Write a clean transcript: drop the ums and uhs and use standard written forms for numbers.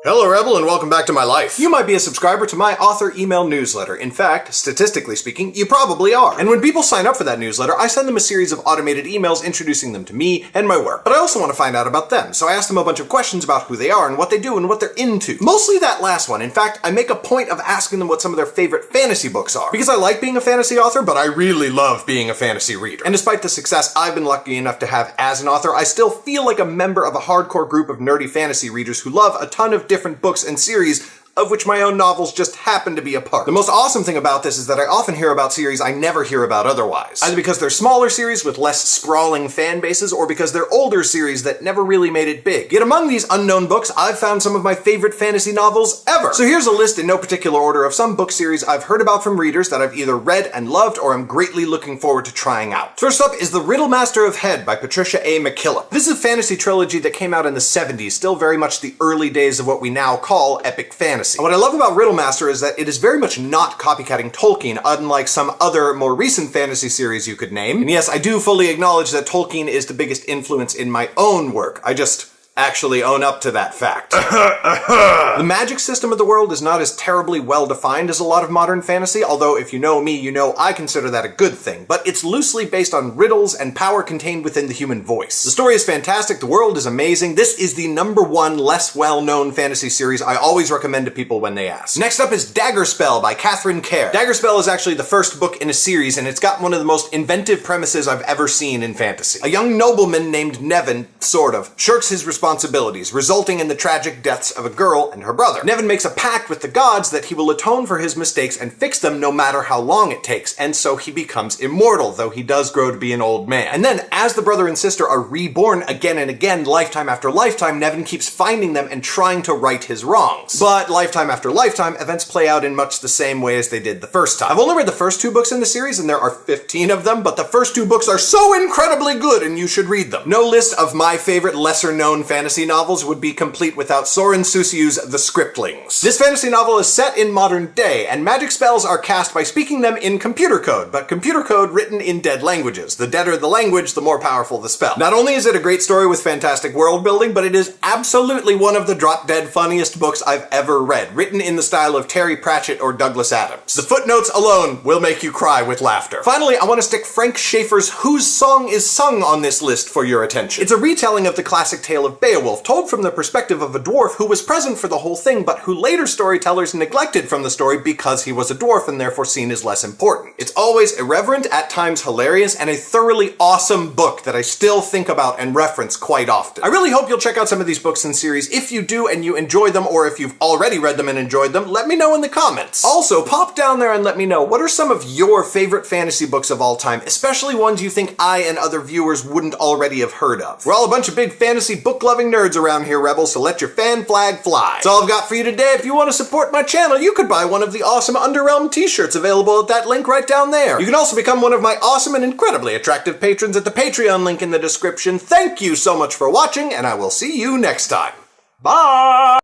Hello Rebel and welcome back to my life. You might be a subscriber to my author email newsletter. In fact, statistically speaking, you probably are. And when people sign up for that newsletter, I send them a series of automated emails introducing them to me and my work. But I also want to find out about them, so I ask them a bunch of questions about who they are and what they do and what they're into. Mostly that last one. In fact, I make a point of asking them what some of their favorite fantasy books are. Because I like being a fantasy author, but I really love being a fantasy reader. And despite the success I've been lucky enough to have as an author, I still feel like a member of a hardcore group of nerdy fantasy readers who love a ton of different books and series, of which my own novels just happen to be a part. The most awesome thing about this is that I often hear about series I never hear about otherwise. Either because they're smaller series with less sprawling fan bases, or because they're older series that never really made it big. Yet among these unknown books, I've found some of my favorite fantasy novels ever. So here's a list in no particular order of some book series I've heard about from readers that I've either read and loved or am greatly looking forward to trying out. First up is The Riddle Master of Head by Patricia A. McKillop. This is a fantasy trilogy that came out in the 70s, still very much the early days of what we now call epic fantasy. And what I love about Riddle Master is that it is very much not copycatting Tolkien, unlike some other more recent fantasy series you could name. And yes, I do fully acknowledge that Tolkien is the biggest influence in my own work. I just actually own up to that fact. The magic system of the world is not as terribly well defined as a lot of modern fantasy, although if you know me, you know I consider that a good thing, but it's loosely based on riddles and power contained within the human voice. The story is fantastic, the world is amazing. This is the #1 less well-known fantasy series I always recommend to people when they ask. Next up is Dagger Spell by Catherine Kerr. Dagger Spell is actually the first book in a series, and it's got one of the most inventive premises I've ever seen in fantasy. A young nobleman named Nevin, shirks his responsibilities, resulting in the tragic deaths of a girl and her brother. Nevin makes a pact with the gods that he will atone for his mistakes and fix them no matter how long it takes, and so he becomes immortal, though he does grow to be an old man. And then, as the brother and sister are reborn again and again, lifetime after lifetime, Nevin keeps finding them and trying to right his wrongs. But lifetime after lifetime, events play out in much the same way as they did the first time. I've only read the first 2 books in the series, and there are 15 of them, but the first 2 books are so incredibly good, and you should read them. No list of my favorite lesser-known fantasy novels would be complete without Soren Susiu's The Scriptlings. This fantasy novel is set in modern day, and magic spells are cast by speaking them in computer code, but computer code written in dead languages. The deader the language, the more powerful the spell. Not only is it a great story with fantastic world building, but it is absolutely one of the drop-dead funniest books I've ever read, written in the style of Terry Pratchett or Douglas Adams. The footnotes alone will make you cry with laughter. Finally, I want to stick Frank Schaeffer's Whose Song is Sung on this list for your attention. It's a retelling of the classic tale of Beowulf, told from the perspective of a dwarf who was present for the whole thing, but who later storytellers neglected from the story because he was a dwarf and therefore seen as less important. It's always irreverent, at times hilarious, and a thoroughly awesome book that I still think about and reference quite often. I really hope you'll check out some of these books and series. If you do and you enjoy them, or if you've already read them and enjoyed them, let me know in the comments. Also, pop down there and let me know, what are some of your favorite fantasy books of all time, especially ones you think I and other viewers wouldn't already have heard of. We're all a bunch of big fantasy book-loving nerds around here, Rebel, so let your fan flag fly. That's all I've got for you today. If you want to support my channel, you could buy one of the awesome Underrealm t-shirts available at that link right down there. You can also become one of my awesome and incredibly attractive patrons at the Patreon link in the description. Thank you so much for watching, and I will see you next time. Bye!